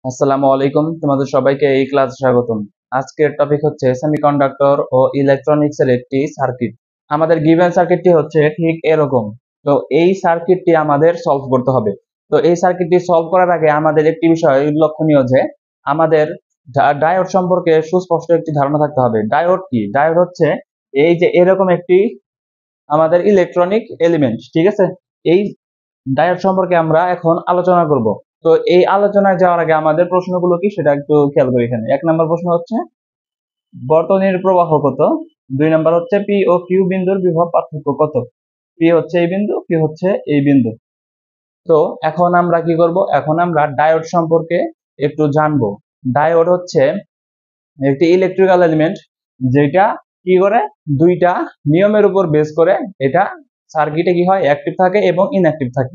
আসসালামু আলাইকুম, তোমাদের সবাইকে এই ক্লাসে স্বাগতম। আজকের টপিক হচ্ছে সেমিকন্ডাক্টর ও ইলেকট্রনিক্স এর একটি সার্কিট। আমাদের গিভেন সার্কিটটি হচ্ছে ঠিক এরকম। তো এই সার্কিটটি আমাদের সলভ করতে হবে। তো এই সার্কিটটি সলভ করার আগে আমাদের একটি বিষয় লক্ষণীয় যে আমাদের ডায়োড সম্পর্কে সুস্পষ্ট একটি ধারণা থাকতে হবে। ডায়োড কি? ডায়োড হচ্ছে এই যে এরকম একটি আমাদের ইলেকট্রনিক এলিমেন্ট, ঠিক আছে? এই ডায়োড সম্পর্কে আমরা এখন আলোচনা করব। তো এই আলোচনায় যাওয়ার আগে আমাদের প্রশ্নগুলো কি সেটা একটু খেয়াল করি। এখানে 1 নম্বর প্রশ্ন হচ্ছে বর্তনীর প্রবাহ কত। 2 নম্বর হচ্ছে পি ও কিউ বিন্দুর বিভব পার্থক্য কত। পি হচ্ছে এই বিন্দু, কিউ হচ্ছে এই বিন্দু। তো এখন আমরা কি করব, এখন আমরা ডায়োড সম্পর্কে একটু জানবো। ডায়োড হচ্ছে একটি ইলেকট্রিক্যাল এলিমেন্ট যেটা কি করে, দুইটা নিয়মের উপর বেস করে এটা সার্কিটে কি হয়, অ্যাক্টিভ থাকে এবং ইনঅ্যাক্টিভ থাকে।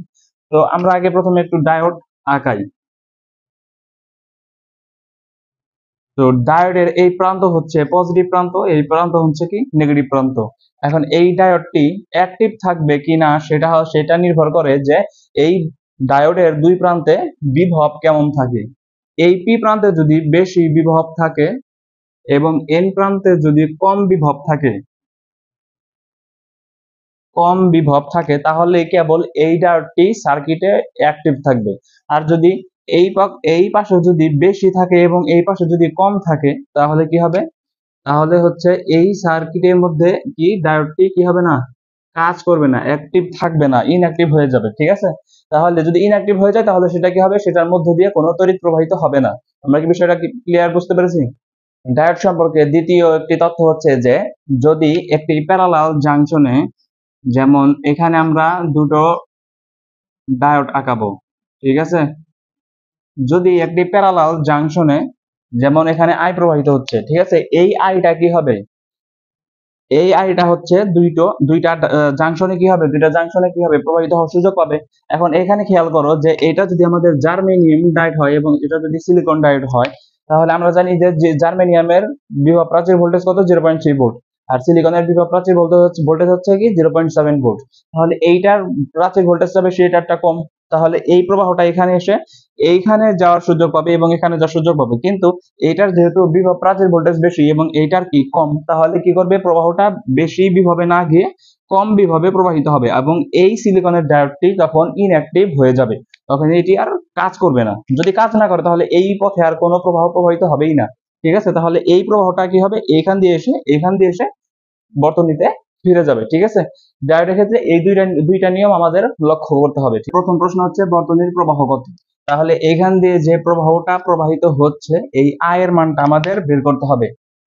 তো আমরা আগে প্রথমে একটু ডায়োড আঁকাই। তো ডায়োডের এই প্রান্ত হচ্ছে পজিটিভ প্রান্ত, এই প্রান্ত হচ্ছে কি নেগেটিভ প্রান্ত। এখন এই ডায়োডটি অ্যাক্টিভ থাকবে কিনা সেটা নির্ভর করে যে এই ডায়োডের দুই প্রান্তে বিভব কেমন থাকে। এই পি প্রান্তে যদি বেশি বিভব থাকে এবং এন প্রান্তে যদি কম বিভব থাকে তাহলে কেবল এই ডায়োডটি সার্কিটে অ্যাক্টিভ থাকবে। আর যদি এই পাশে যদি বেশি থাকে এবং এই পাশে যদি কম থাকে তাহলে কি হবে, তাহলে হচ্ছে এই সার্কিটের মধ্যে কি ডায়োডটি কি হবে না, কাজ করবে না, অ্যাক্টিভ থাকবে না, ইনঅ্যাক্টিভ হয়ে যাবে, ঠিক আছে? তাহলে যদি ইনঅ্যাক্টিভ হয়ে যায় তাহলে সেটা কি হবে, সেটার মধ্য দিয়ে কোনো তড়িৎ প্রবাহিত হবে না। আমরা কি বিষয়টা ক্লিয়ার বুঝতে পেরেছি? ডায়োড সম্পর্কে দ্বিতীয় একটি তথ্য হচ্ছে যে যদি একটি প্যারালাল জাংশনে, যেমন এখানে আমরা দুটো ডায়োড আঁকাবো, ঠিক আছে? যদি একটি প্যারালাল জাংশনে, যেমন এখানে আই প্রবাহিত হচ্ছে, ঠিক আছে? এই আইটা কি হবে, এই আইটা হচ্ছে দুইটা জাংশনে কি হবে, দুইটা জাংশনে কি হবে, প্রবাহিত হওয়ার সুযোগ পাবে। এখন এখানে খেয়াল করো যে এটা যদি আমাদের জার্মেনিয়াম ডায়োড হয় এবং এটা যদি সিলিকন ডায়োড হয়, তাহলে আমরা জানি যে জার্মেনিয়ামের বিভব প্রাচীর ভোল্টেজ কত, 0.3 ভোল্ট। আর সিলিকনের বিভব প্রাচীর ভোল্টেজ হচ্ছে কি 0.7 ভোল্ট। তাহলে এইটার প্রাচীর ভোল্টেজটা বেশি, এটারটা কম। তাহলে এই প্রবাহটা এখানে এসে এইখানে যাওয়ার সুযোগ পাবে এবং এখানে যাওয়ার সুযোগ পাবে। কিন্তু এইটার যেহেতু বিভব প্রাচীর ভোল্টেজ বেশি এবং এইটার কি কম, তাহলে কি করবে, প্রবাহটা বেশি বিভবে না গিয়ে কম বিভবে প্রবাহিত হবে এবং এই সিলিকনের ডায়োডটি তখন ইনঅ্যাক্টিভ হয়ে যাবে। তখন এটি আর কাজ করবে না। যদি কাজ না করে তাহলে এই পথে আর কোনো প্রবাহ প্রবাহিত হবেই না, ঠিক আছে? তাহলে এই প্রবাহটা কি হবে, এখান দিয়ে এসে বর্তনীতে ফিরে যাবে, ঠিক আছে? ডায়োডের ক্ষেত্রে এই দুইটা নিয়ম আমাদের লক্ষ্য করতে হবে। প্রথম প্রশ্ন হচ্ছে বর্তনীর প্রবাহ কত। তাহলে এখান দিয়ে যে প্রবাহটা প্রবাহিত হচ্ছে এই আই এর মানটা আমাদের বের করতে হবে।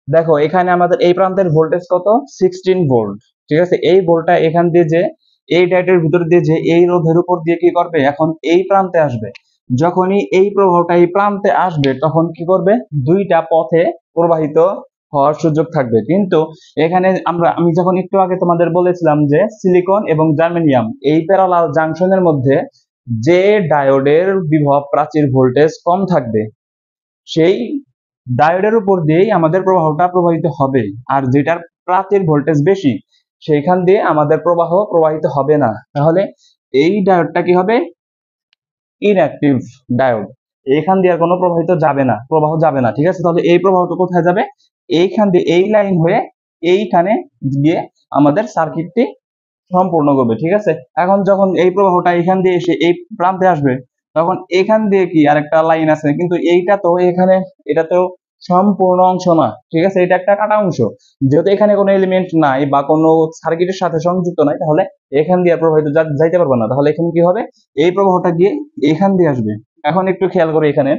দেখো এখানে আমাদের এই প্রান্তের ভোল্টেজ কত, 16 ভোল্ট, ঠিক আছে? এই ভোল্টটা এখান দিয়ে যে এই ডায়োডের ভিতর দিয়ে যে এই রোধের উপর দিয়ে কি করবে, এখন এই প্রান্তে আসবে। যখনই এই প্রবাহটা এই প্রান্তে আসবে তখন কি করবে, দুইটা পথে প্রবাহিত হওয়ার সুযোগ থাকবে। কিন্তু এখানে আমি যখন একটু আগে তোমাদের বলেছিলাম যে সিলিকন এবং জার্মেনিয়াম এই প্যারালাল জাংশনের মধ্যে যে ডায়োডের বিভব প্রাচীর ভোল্টেজ কম থাকবে সেই ডায়োডের উপর দিয়েই আমাদের প্রবাহটা প্রবাহিত হবে। আর যেটার প্রাচীর ভোল্টেজ বেশি সেইখান দিয়ে আমাদের প্রবাহ প্রবাহিত হবে না। তাহলে এই ডায়োডটা কি হবে, ইনঅ্যাক্টিভ ডায়োড। এখান দিয়ে আর কোনো প্রবাহ যাবে না, ঠিক আছে? তাহলে এই প্রবাহটা কোথায় যাবে, এইখান দিয়ে এই লাইন হয়ে এইখানে গিয়ে আমাদের সার্কিটটি সম্পূর্ণ করবে, ঠিক আছে? এখন যখন এই প্রবাহটা এখান দিয়ে এসে এই প্রান্তে আসবে তখন এখান দিয়ে কি আরেকটা লাইন আছে, কিন্তু এইটা তো এখানে, এটা তো সম্পূর্ণ অংশ না, ঠিক আছে? এটা একটা কাটা অংশ। যেহেতু এখানে কোনো এলিমেন্ট নাই বা কোনো সার্কিটের সাথে সংযুক্ত নাই, তাহলে এখান দিয়ে প্রবাহিত যাইতে পারবে না। তাহলে এখানে কি হবে, এই প্রবাহটা গিয়ে এখান দিয়ে আসবে। এখন একটু খেয়াল করে, এখানে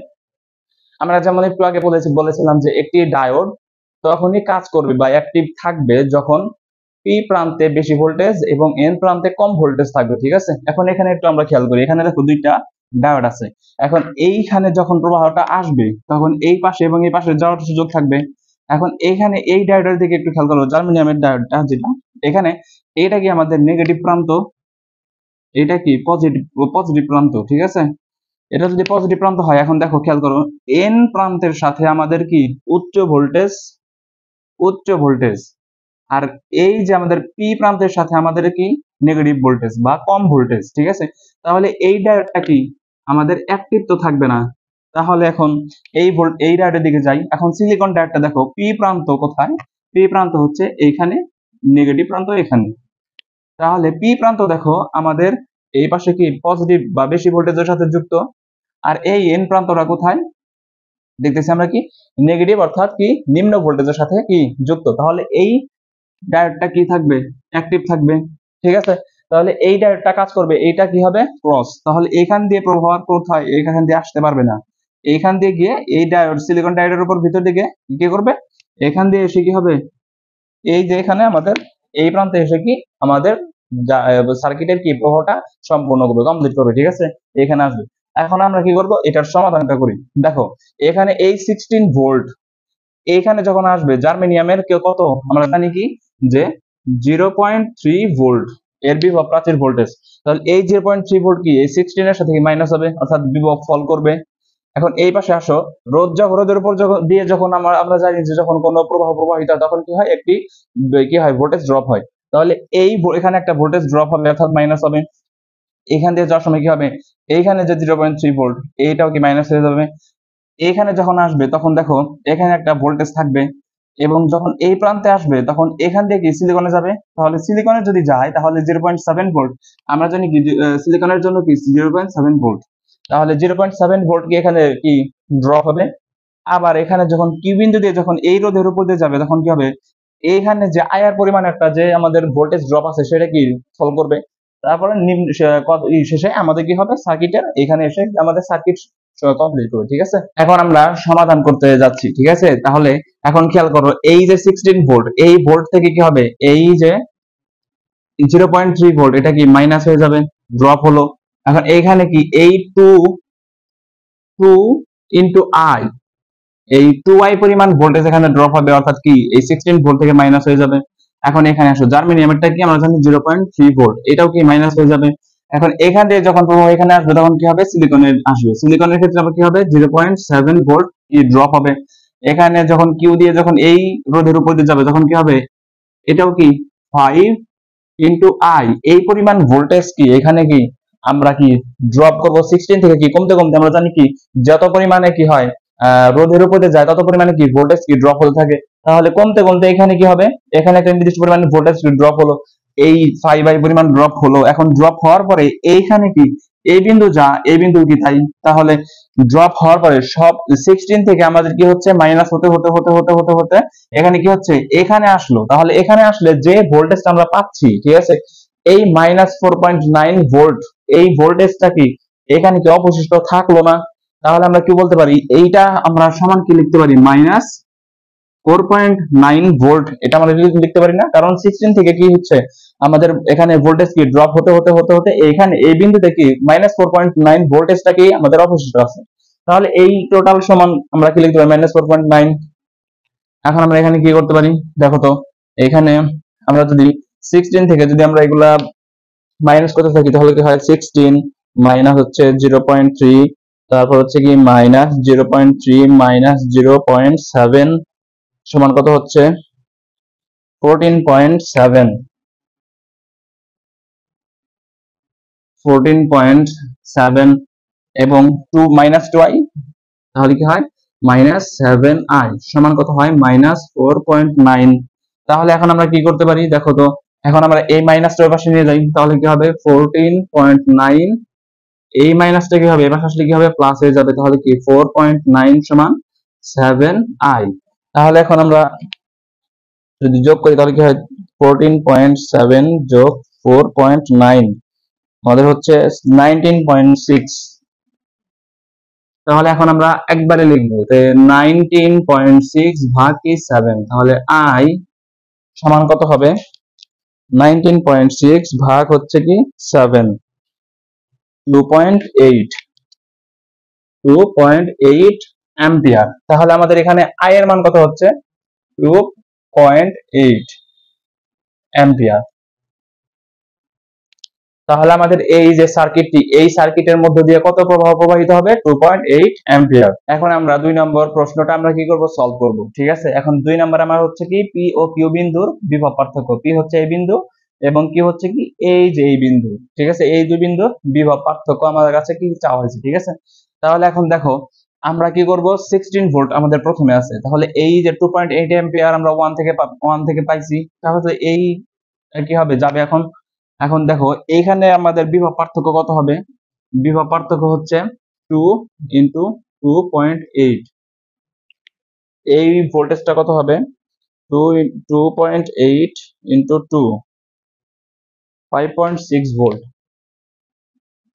আমরা যেমন একটু আগে বলেছিলাম যে একটি ডায়োড তখনই কাজ করবে বা অ্যাক্টিভ থাকবে যখন পি প্রান্তে বেশি ভোল্টেজ এবং এন প্রান্তে কম ভোল্টেজ থাকবে, ঠিক আছে? এখন এখানে একটু আমরা খেয়াল করি, এখানে দেখো দুইটা ডায়োড আছে। এখন এইখানে যখন প্রবাহটা আসবে তখন এই পাশে এবং এই পাশে যাওয়ার সুযোগ থাকবে। এখন এইখানে এই ডায়োডের দিকে একটু খেয়াল করো, জার্মেনিয়ামের ডায়োডটা যেটা এখানে, এটা কি আমাদের নেগেটিভ প্রান্ত, এটা কি পজিটিভ প্রান্ত, ঠিক আছে? এটা যদি পজিটিভ প্রান্ত হয়, এখন দেখো খেয়াল করো, এন প্রান্তের সাথে আমাদের কি উচ্চ ভোল্টেজ, আর এই যে আমাদের পি প্রান্তের সাথে আমাদের কি নেগেটিভ ভোল্টেজ বা কম ভোল্টেজ, ঠিক আছে? তাহলে এই ডায়োডটা কি আমাদের অ্যাক্টিভ তো থাকবে না, তাহলে এখন এই ডায়োডের দিকে যাই। এখন সিলিকন ডায়োডটা দেখো পি প্রান্ত কোথায়, পি প্রান্ত হচ্ছে এইখানে, নেগেটিভ প্রান্ত এখানে। তাহলে পি প্রান্ত দেখো আমাদের এই পাশে কি পজিটিভ বা বেশি ভোল্টেজের সাথে যুক্ত, আর এই এন প্রান্তটা কোথায় দেখতেছি আমরা কি নেগেটিভ, অর্থাৎ কি নিম্ন ভোল্টেজের সাথে কি যুক্ত। তাহলে এই ডায়োডটা কি থাকবে, অ্যাক্টিভ থাকবে, ঠিক আছে। তাহলে এই ডায়োডটা কাজ করবে, এইটা কি হবে ক্রস, তাহলে এইখান দিয়ে প্রবাহ কোথায়, এইখান দিয়ে আসতে পারবে না, এইখান দিয়ে গিয়ে এই ডায়োড সিলিকন ডায়োডের উপর ভিতর দিকে কি করবে, এখান দিয়ে এসে কি হবে, এই যে এখানে আমাদের এই প্রান্তে এসে কি আমাদের সার্কিটের কি প্রবাহটা সম্পূর্ণ করবে, কমপ্লিট করবে, ঠিক আছে, এখানে আসবে। এখন আমরা কি করব, এটার সমাধানটা করি। দেখো এখানে এই 16 ভোল্ট এইখানে যখন আসবে জার্মেনিয়ামের কত আমরা জানি কি যে 0.3 ভোল্ট এর বিভব প্রাচীর ভোল্টেজ। তাহলে এই 0.3 ভোল্ট কি এই 16 এর সাথে কি মাইনাস হবে, অর্থাৎ বিভব ফল করবে। এখন এই পাশে আসো, রোদের উপর দিয়ে যখন আমরা জানি যে যখন কোনো প্রবাহ প্রবাহিত হয় তখন কি হয়, একটি কি হয় ভোল্টেজ ড্রপ হয়। তাহলে এখানে একটা ভোল্টেজ ড্রপ হবে, অর্থাৎ মাইনাস হবে। এখান দিয়ে যাওয়ার সময় কি হবে, এইখানে যে 0.3 ভোল্ট এইটাও কি মাইনাস হয়ে যাবে। এখানে যখন আসবে তখন দেখো এখানে একটা ভোল্টেজ থাকবে, এবং যখন এই প্রান্তে আসবে তখন এখান থেকে সিলিকনে যাবে। তাহলে সিলিকনে যদি যায় তাহলে 0.7 ভোল্ট, আমরা জানি কি সিলিকনের জন্য কি 0.7 ভোল্ট, তাহলে 0.7 ভোল্ট কি এখানে কি ড্রপ হবে। আবার এখানে যখন কিউ বিন্দু দিয়ে যখন এই রোধের উপর দিয়ে যাবে তখন কি হবে, এইখানে যে আয়ার পরিমাণ একটা যে আমাদের ভোল্টেজ ড্রপ আছে সেটা কি ফল করবে। তারপরে শেষে আমাদের কি হবে, সার্কিটের এখানে এসে আমাদের সার্কিট কমপ্লিট করবে, ঠিক আছে। এখন আমরা সমাধান করতে যাচ্ছি, ঠিক আছে। তাহলে এখন খেয়াল করো, এই যে 16 ভোল্ট এই ভোল্ট থেকে কি হবে, এই যে 0.3 ভোল্ট এটা কি মাইনাস হয়ে যাবে, ড্রপ হলো। এখন এইখানে কি এই 2 ইন্টু আই, এই 2i পরিমাণ ভোল্টেজ এখানে ড্রপ হবে, অর্থাৎ কি এই 16 ভোল্ট থেকে মাইনাস হয়ে যাবে। এখন এখানে আসো, জার্মেনিয়ামেরটা কি আমরা জানি 0.3 ভোল্ট, এটাও কি মাইনাস হয়ে যাবে। এখন এখান থেকে যখন প্রবাহ এখানে আসবে তখন কি হবে, সিলিকনের আসবে, সিলিকনের ক্ষেত্রে আবার কি হবে 0.7 ভোল্ট কি ড্রপ হবে। এখানে যখন কিউ দিয়ে যখন এই রোধের উপর দিয়ে যাবে তখন কি হবে, এটাও কি 5 ইন্টু আই, এই পরিমাণ ভোল্টেজ কি এখানে কি আমরা কি ড্রপ করব 16 থেকে কি কমতে কমতে আমরা জানি কি যত পরিমাণে কি হয় রোধের উপরে যায় তত পরিমাণে কি ভোল্টেজ কি ড্রপ হতে থাকে। তাহলে কমতে কমতে এখানে কি হবে, এখানে একটা নির্দিষ্ট পরিমাণে ভোল্টেজ ড্রপ হলো, এই 5i পরিমাণ ড্রপ হলো। এখন ড্রপ হওয়ার পরে এইখানে কি এই বিন্দু যা এই বিন্দু কি তাই, তাহলে ড্রপ হওয়ার পরে সব 16 থেকে আমাদের কি হচ্ছে মাইনাস হতে হতে হতে হতে হতে হতে এখানে কি হচ্ছে এখানে আসলো। তাহলে এখানে আসলে যে ভোল্টেজটা আমরা পাচ্ছি, ঠিক আছে, এই -4.9 ভোল্ট, এই ভোল্টেজটা কি এখানে কি অবশিষ্ট থাকলো না। তাহলে আমরা কি বলতে পারি, এইটা আমরা সমান কি লিখতে পারি, -4.9 ভোল্ট, এটা আমরা লিখতে পারি না, কারণ 16 থেকে কি হচ্ছে আমাদের এখানে ভোল্টেজ কি ড্রপ হতে হতে হতে হতে এইখানে এই বিন্দুতে কি -4.9 ভোল্টেজটা কি আমাদের অবশিষ্ট আছে। তাহলে এই টোটাল সমান আমরা কি লিখতে পারি, -4.9। এখন আমরা এখানে কি করতে পারি দেখো তো, এখানে আমরা যদি 16 থেকে যদি আমরা এগুলা মাইনাস করতে থাকি তাহলে কি হয়, 16 মাইনাস হচ্ছে 0.3, তারপর হচ্ছে কি -0.3 -0.7 সমান কত হচ্ছে 14.7, 14.7 এবং 2i, তাহলে কি হয় -7i সমান কত হয় -4.9। তাহলে এখন আমরা কি করতে পারি দেখো তো, এখন আমরা এই মাইনাসটা ওই পাশে নিয়ে যাই, তাহলে কি হবে 14.9, এই মাইনাসটা কি হবে এবার আসলে কি হবে প্লাস হয়ে যাবে, তাহলে কি 4.9 সমান 7i। তাহলে এখন আমরা যদি যোগ করি তাহলে কি হয় 14.7 যোগ 4.9 আমাদের হচ্ছে 19.6। তাহলে এখন আমরা একবারে লিখবো 19.6 ভাগ কি 7, তাহলে i সমান কত হবে 19.6 ভাগ হচ্ছে কি 7, 2.8 অ্যাম্পিয়ার। তাহলে আমাদের এখানে i এর মান কত হচ্ছে 2.8 অ্যাম্পিয়ার। তাহলে আমাদের এই যে সার্কিটটি, এই সার্কিটের মধ্য দিয়ে কত প্রবাহ প্রবাহিত হবে 2.8 অ্যাম্পিয়ার। এখন আমরা 2 নম্বর প্রশ্নটা আমরা কি করব, সলভ করব, ঠিক আছে। এখন 2 নম্বর আমার হচ্ছে কি পি ও কিউ বিন্দুর বিভব পার্থক্য, পি হচ্ছে এই বিন্দু এবং কি হচ্ছে কি এই যে এই বিন্দু, ঠিক আছে, এই দুই বিন্দুর বিভব পার্থক্য আমাদের কাছে কি চাওয়া হয়েছে, ঠিক আছে। তাহলে এখন দেখো আমরা কি করব 16 ভোল্ট আমাদের প্রথমে আছে, তাহলে এই যে 2.8 অ্যাম্পিয়ার আমরা 1 থেকে পাইছি, তাহলে এই কি হবে যাবে এখন। এখন দেখো এইখানে আমাদের বিভব পার্থক্য কত হবে, বিভব পার্থক্য হচ্ছে 2 ইন্টু 2.8, এই ভোল্টেজটা কত হবে 2.8 ইন্টু 2, 5.6 ভোল্ট,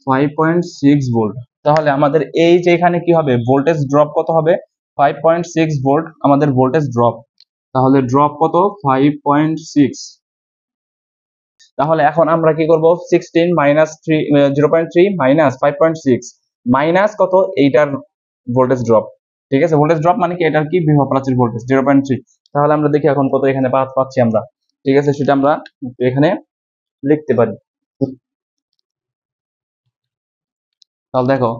5.6 ভোল্ট। তাহলে আমাদের এই যে এখানে কি হবে ভোল্টেজ ড্রপ কত হবে 5.6 ভোল্ট আমাদের ভোল্টেজ ড্রপ, তাহলে ড্রপ কত 5.6। তাহলে এখন আমরা কি করব 16 মাইনাস 0.3 মাইনাস 5.6 মাইনাস কত এইটার ভোল্টেজ ড্রপ, ঠিক আছে। ভোল্টেজ ড্রপ মানে কি এটার কি বিভব প্রাচীর ভোল্টেজ 0.3। তাহলে আমরা দেখি এখন কত এখানে পাচ্ছি আমরা, ঠিক আছে, সেটা আমরা এখানে লিখতে পারি। তাহলে দেখো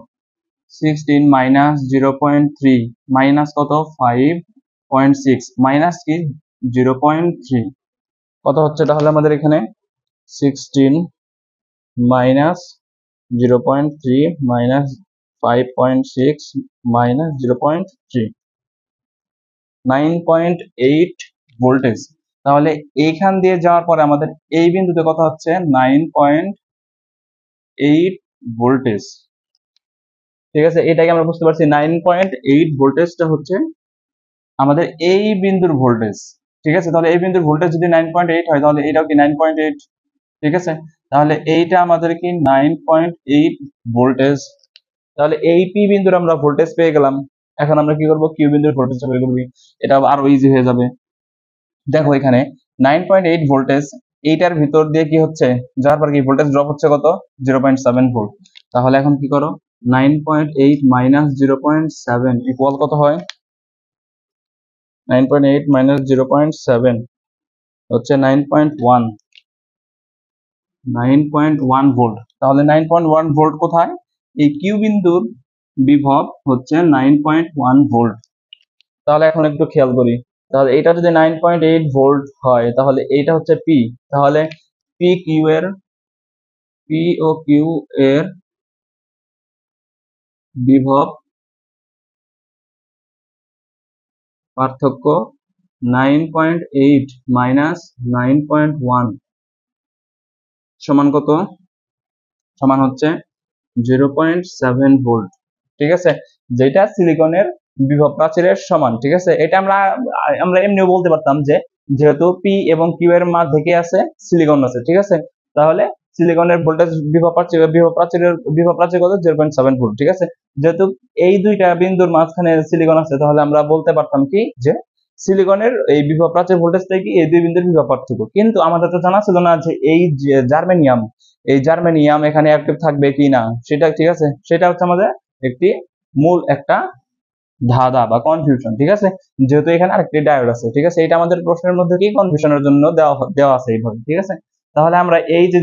16 মাইনাস 0.3 মাইনাস কত 5.6 মাইনাস কি 0.3 কত হচ্ছে, তাহলে আমাদের এখানে 16 মাইনাস 0.3 মাইনাস 5.6 মাইনাস 0.3, 9.8 ভোল্টেজ। তাহলে এইখান দিয়ে যাওয়ার পরে আমাদের এই বিন্দুতে কত হচ্ছে 9.8 ভোল্টেজ, ঠিক আছে। এটাকে আমরা বুঝতে পারছি 9.8 ভোল্টেজটা হচ্ছে আমাদের এই বিন্দুর ভোল্টেজ, ঠিক আছে। তাহলে এই বিন্দুর ভোল্টেজ যদি 9.8 হয় তাহলে এটাও কি 9.8, ঠিক আছে। তাহলে এইটা আমাদের কি 9.8 ভোল্টেজ। তাহলে এই পি বিন্দুর আমরা ভোল্টেজ পেয়ে গেলাম। এখন আমরা কি করব কিউ বিন্দুর ভোল্টেজটা বের করব, এটা আরো ইজি হয়ে যাবে। দেখো এখানে 9.8 ভোল্টেজ, এইটার ভিতর দিয়ে কি হচ্ছে যাওয়ার পর কি ভোল্টেজ ড্রপ হচ্ছে কত 0.7 ভোল্ট। তাহলে এখন কি করো 9.8 মাইনাস 0.7 ইকুয়াল কত হয় 9.8 মাইনাস 0.7 হচ্ছে 9.1 ভোল্ট। তাহলে 9.1 ভোল্ট কোথায়, এই কিউ বিন্দুর বিভব হচ্ছে 9.1 ভোল্ট। তাহলে এখন একটু খেয়াল করি, তাহলে এটা যদি 9.8 ভোল্ট হয় তাহলে এইটা হচ্ছে পি, তাহলে পি ও কিউ এর বিভব পার্থক্য 9.8 মাইনাস 9.1 সমান কত, সমান হচ্ছে 0.7 ভোল্ট, ঠিক আছে, যেটা সিলিকনের বিভব প্রাচীরের সমান, ঠিক আছে। এটা আমরা এমনিও বলতে পারতাম যে যেহেতু পি এবং কিউ এর মাঝে কি আছে সিলিকন আছে, ঠিক আছে, তাহলে সিলিকনের ভোল্টেজ বিভব প্রাচীর কত 0.7 ভোল্ট, ঠিক আছে। যেহেতু এই দুইটা বিন্দুর মাঝখানে সিলিকন আছে তাহলে আমরা বলতে পারতাম কি যে সিলিকনের এই বিভব প্রাচীর ভোল্টেজটা কি এই দুই বিন্দুর বিভব পার্থক্য। কিন্তু আমাদের তো জানা ছিল না যে এই জার্মেনিয়াম এখানে অ্যাক্টিভ থাকবে কি না, সেটা ঠিক আছে, সেটা হচ্ছে আমাদের একটি মূল একটা ধাঁধা বা কনফিউশন, ঠিক আছে। যেহেতু এখানে আরেকটি ডায়োড আছে, ঠিক আছে, এটা আমাদের প্রশ্নের মধ্যে কি কনফিউশনের জন্য দেওয়া আছে এইভাবে, ঠিক আছে। তাহলে আমরা এই যে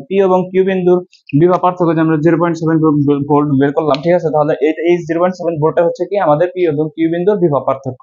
পি এবং কিউ বিন্দুর বিভব পার্থক্য যে আমরা 0.7 ভোল্ট বের করলাম, ঠিক আছে। তাহলে এই 0.7 ভোল্টটা হচ্ছে কি আমাদের পি এবং কিউ বিন্দুর বিভব পার্থক্য।